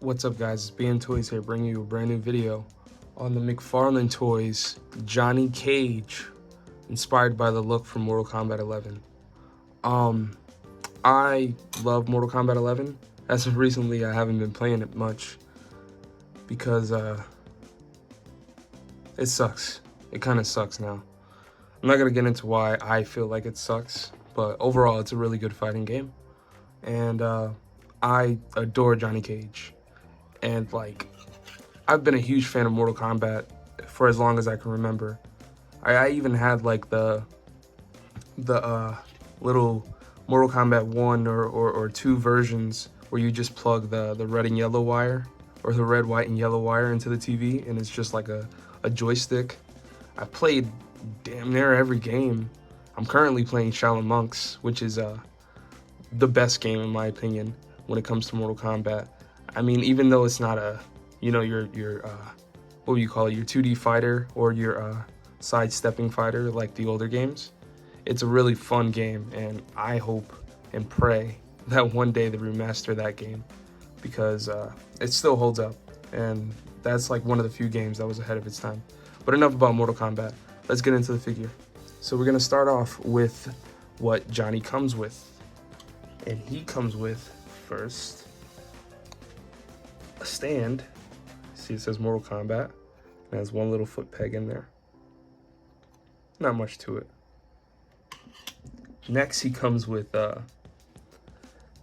What's up, guys? It's BN Toys here, bringing you a brand new video on the McFarlane toys Johnny Cage, inspired by the look from Mortal Kombat 11. I love Mortal Kombat 11. As of recently, I haven't been playing it much because it sucks. It kind of sucks now. I'm not gonna get into why I feel like it sucks, but overall, it's a really good fighting game, and I adore Johnny Cage. And like, I've been a huge fan of Mortal Kombat for as long as I can remember. I even had like the little Mortal Kombat 1 or 2 versions where you just plug the red and yellow wire, or the red, white, and yellow wire into the TV, and it's just like a joystick. I played damn near every game. I'm currently playing Shaolin Monks, which is the best game in my opinion when it comes to Mortal Kombat. I mean, even though it's not a, you know, your what do you call it, your 2D fighter or your sidestepping fighter like the older games, it's a really fun game, and I hope and pray that one day they remaster that game, because it still holds up, and that's like one of the few games that was ahead of its time. But enough about Mortal Kombat. Let's get into the figure. So we're gonna start off with what Johnny comes with, and he comes with first a stand. See, it says Mortal Kombat. It has one little foot peg in there. Not much to it. Next, he comes with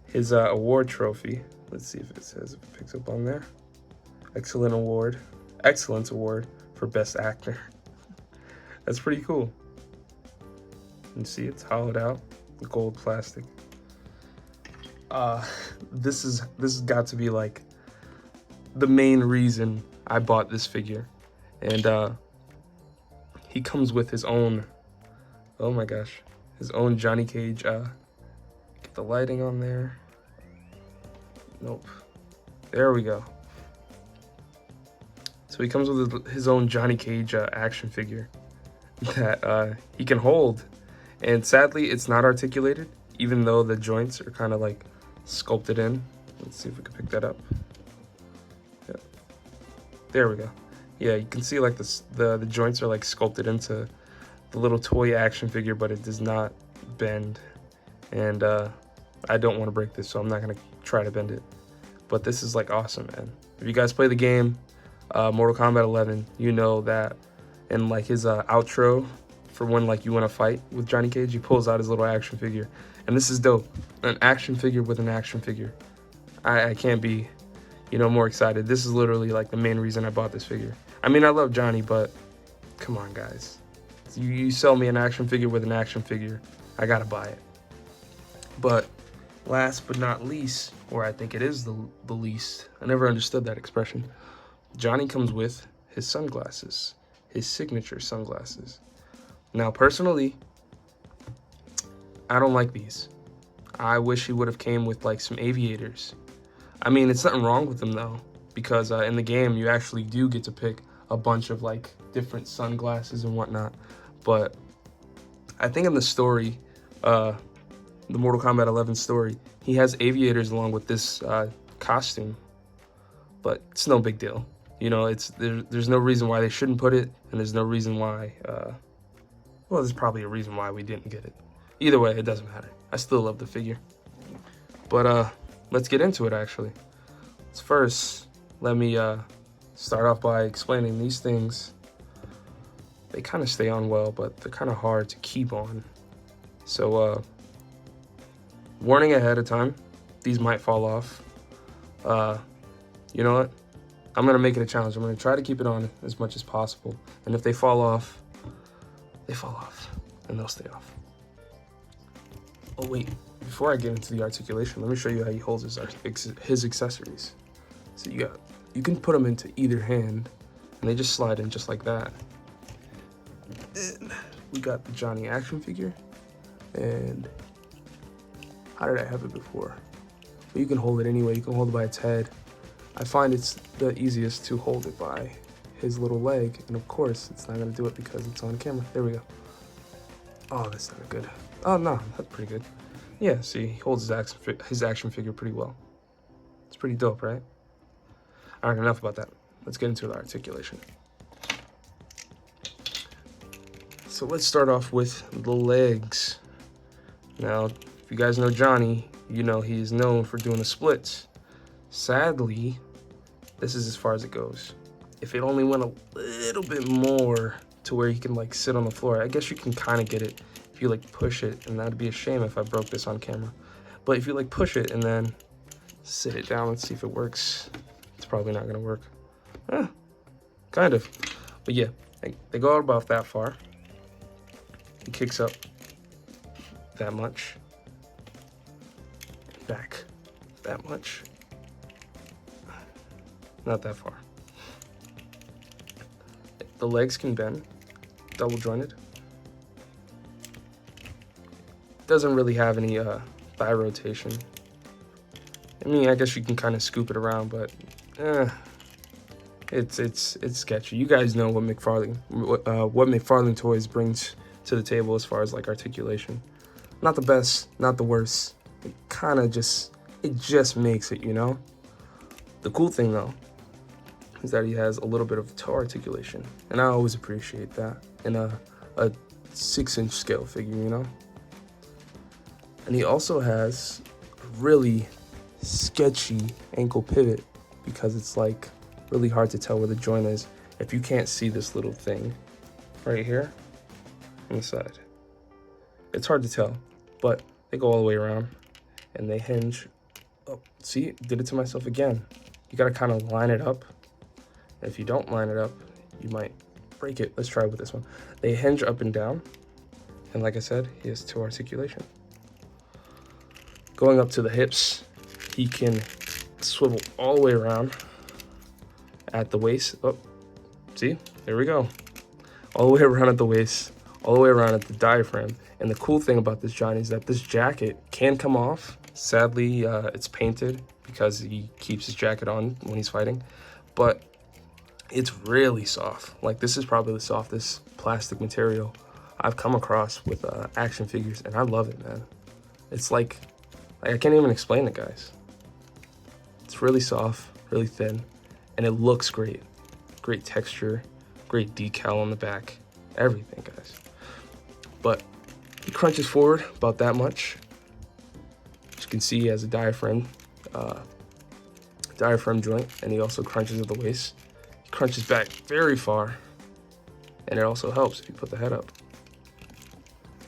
his award trophy. Let's see if it says, if it picks up on there. Excellence award for best actor. That's pretty cool. You see, it's hollowed out, gold plastic. This has got to be like the main reason I bought this figure. And he comes with his own, oh my gosh, his own Johnny Cage. Get the lighting on there. Nope. There we go. So he comes with his own Johnny Cage action figure that he can hold. And sadly, it's not articulated, even though the joints are kind of like sculpted in. Let's see if we can pick that up. Yeah. There we go. Yeah, you can see like the joints are like sculpted into the little toy action figure, but it does not bend. And I don't want to break this, so I'm not gonna try to bend it. But this is like awesome, man. If you guys play the game Mortal Kombat 11, you know that in like his outro for when like you want to fight with Johnny Cage, he pulls out his little action figure, and this is dope. An action figure with an action figure. I can't be, you know, more excited. This is literally like the main reason I bought this figure. I mean, I love Johnny, but come on, guys. You sell me an action figure with an action figure, I gotta buy it. But last but not least, or I think it is the least, I never understood that expression, Johnny comes with his sunglasses, his signature sunglasses. Now, personally, I don't like these. I wish he would have came with like some aviators. I mean, it's nothing wrong with them though, because in the game you actually do get to pick a bunch of like different sunglasses and whatnot. But I think in the story, the Mortal Kombat 11 story, he has aviators along with this costume, but it's no big deal. You know, there's no reason why they shouldn't put it, and there's no reason why, well, there's probably a reason why we didn't get it. Either way, it doesn't matter. I still love the figure. But let's get into it, actually. First, let me start off by explaining these things. They kind of stay on well, but they're kind of hard to keep on. So, warning ahead of time, these might fall off. You know what? I'm gonna make it a challenge. I'm gonna try to keep it on as much as possible. And if they fall off, they fall off, and they'll stay off. Oh wait, before I get into the articulation, let me show you how he holds his accessories. So you can put them into either hand, and they just slide in just like that. And we got the Johnny action figure, and how did I have it before? Well, you can hold it anyway. You can hold it by its head. I find it's the easiest to hold it by his little leg, and of course it's not gonna do it because it's on camera. There we go. Oh, that's not good. Oh no, that's pretty good. Yeah, see, he holds his action figure pretty well. It's pretty dope, right? All right, enough about that. Let's get into the articulation. So let's start off with the legs. Now, if you guys know Johnny, you know he's known for doing the splits. Sadly, this is as far as it goes. If it only went a little bit more to where he can like sit on the floor, I guess you can kind of get it if you like push it, and that'd be a shame if I broke this on camera. But if you like push it and then sit it down, let's see if it works. It's probably not gonna work. Kind of. But yeah, they go about that far. He kicks up that much. Back that much. Not that far. The legs can bend, double jointed. Doesn't really have any thigh rotation. I mean, I guess you can kind of scoop it around, but it's sketchy. You guys know what McFarlane Toys brings to the table as far as like articulation. Not the best, not the worst. It kind of just makes it, you know. The cool thing though is that he has a little bit of toe articulation, and I always appreciate that in a 6-inch scale figure, you know. And he also has a really sketchy ankle pivot because it's like really hard to tell where the joint is if you can't see this little thing right here on the side. It's hard to tell, but they go all the way around and they hinge. Oh, see, did it to myself again. You gotta kind of line it up. If you don't line it up, you might break it. Let's try with this one. They hinge up and down, and like I said, he has toe articulation. Going up to the hips, he can swivel all the way around at the waist. Oh, see, there we go. All the way around at the waist, all the way around at the diaphragm. And the cool thing about this Johnny is that this jacket can come off. Sadly, it's painted because he keeps his jacket on when he's fighting, but it's really soft. Like, this is probably the softest plastic material I've come across with action figures, and I love it, man. It's like I can't even explain it, guys. It's really soft, really thin, and it looks great. Great texture, great decal on the back, everything, guys. But he crunches forward about that much. As you can see, he has a diaphragm joint, and he also crunches at the waist. He crunches back very far, and it also helps if you put the head up.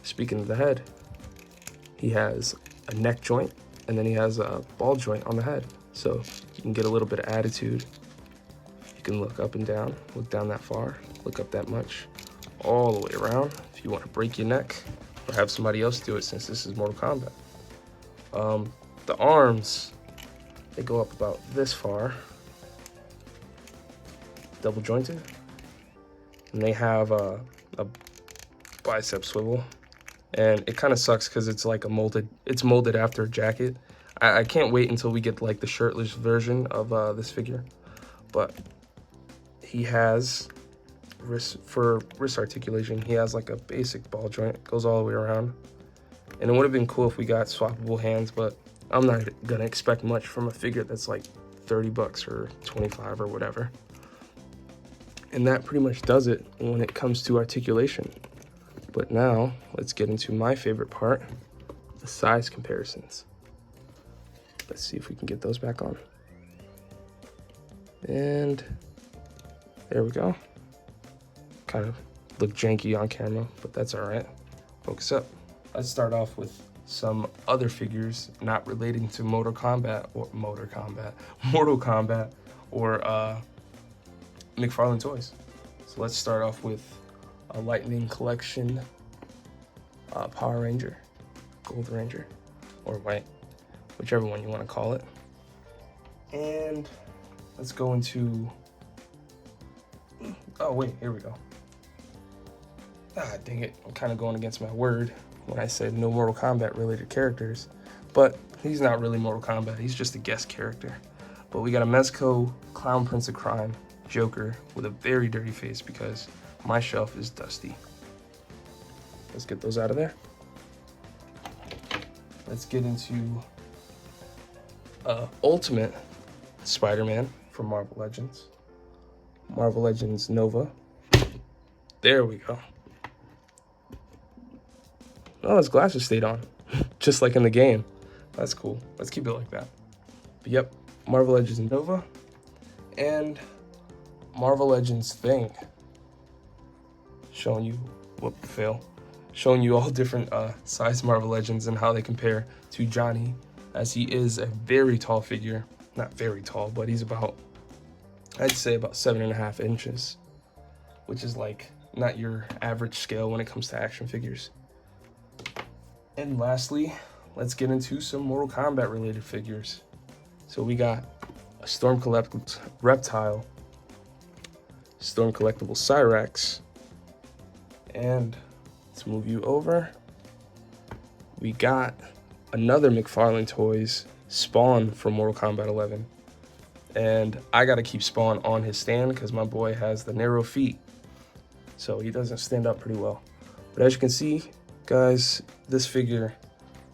Speaking of the head, he has a neck joint, and then he has a ball joint on the head. So you can get a little bit of attitude. You can look up and down, look down that far, look up that much, all the way around if you want to break your neck or have somebody else do it, since this is Mortal Kombat. The arms, they go up about this far, double jointed, and they have a bicep swivel. And it kind of sucks because it's like it's molded after a jacket. I can't wait until we get like the shirtless version of this figure. But he has for wrist articulation, he has like a basic ball joint, goes all the way around. And it would have been cool if we got swappable hands, but I'm not gonna expect much from a figure that's like 30 bucks or 25 or whatever. And that pretty much does it when it comes to articulation. But now, let's get into my favorite part, the size comparisons. Let's see if we can get those back on. And there we go. Kind of look janky on camera, but that's all right. Focus up. Let's start off with some other figures not relating to Mortal Kombat or McFarlane Toys. So let's start off with a Lightning Collection Power Ranger, Gold Ranger, or white, whichever one you want to call it. And let's go into, oh wait, here we go. Ah, dang it, I'm kind of going against my word when I said no Mortal Kombat related characters, but he's not really Mortal Kombat, he's just a guest character. But we got a Mezco Clown Prince of Crime Joker with a very dirty face because my shelf is dusty. Let's get those out of there. Let's get into Ultimate Spider-Man for Marvel Legends. Marvel Legends Nova. There we go. Oh, his glasses stayed on, just like in the game. That's cool. Let's keep it like that. But yep, Marvel Legends Nova and Marvel Legends Thing. Showing you, fail. Showing you all different size Marvel Legends and how they compare to Johnny, as he is a very tall figure. Not very tall, but he's about, I'd say about 7.5 inches, which is like not your average scale when it comes to action figures. And lastly, let's get into some Mortal Kombat related figures. So we got a Storm Collectible Reptile, Storm Collectible Cyrax, and let's move you over. We got another McFarlane Toys Spawn from Mortal Kombat 11. And I gotta keep Spawn on his stand because my boy has the narrow feet, so he doesn't stand up pretty well. But as you can see, guys, this figure,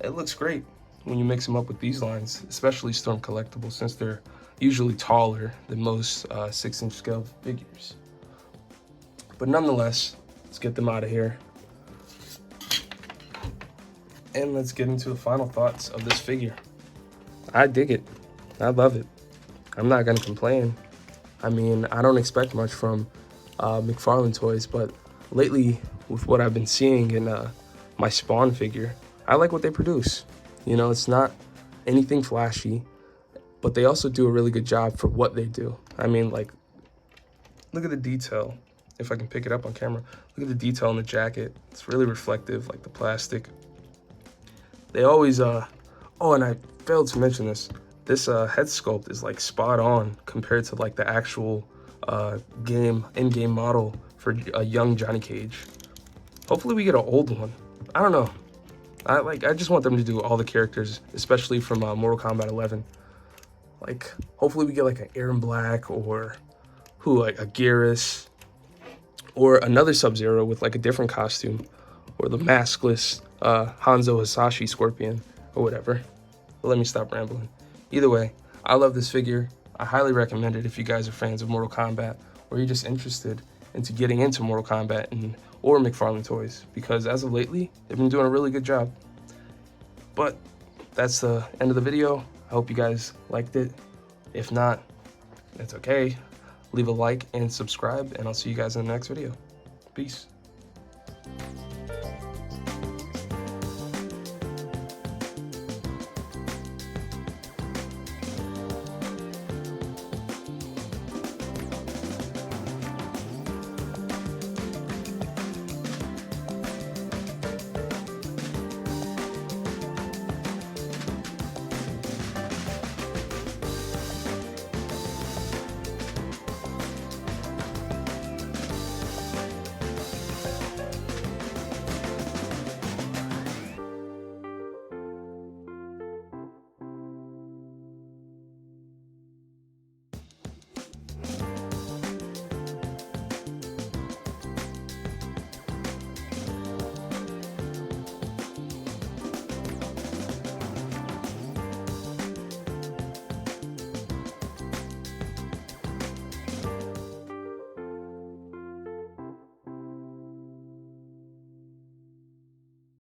it looks great when you mix them up with these lines, especially Storm Collectibles, since they're usually taller than most 6-inch scale figures. But nonetheless, let's get them out of here. And let's get into the final thoughts of this figure. I dig it. I love it. I'm not gonna complain. I mean, I don't expect much from McFarlane Toys, but lately, with what I've been seeing in my Spawn figure, I like what they produce. You know, it's not anything flashy, but they also do a really good job for what they do. I mean, like, look at the detail. If I can pick it up on camera, look at the detail on the jacket. It's really reflective, like the plastic. They always, oh, and I failed to mention this. This head sculpt is like spot on compared to like the actual in-game model for a young Johnny Cage. Hopefully we get an old one. I don't know. I just want them to do all the characters, especially from Mortal Kombat 11. Like, hopefully we get like an Aaron Black or like a Garrus or another Sub-Zero with like a different costume, or the maskless Hanzo Hasashi Scorpion or whatever. But let me stop rambling. Either way, I love this figure. I highly recommend it if you guys are fans of Mortal Kombat, or you're just interested into getting into Mortal Kombat or McFarlane Toys, because as of lately, they've been doing a really good job. But that's the end of the video. I hope you guys liked it. If not, that's okay. Leave a like and subscribe, and I'll see you guys in the next video. Peace.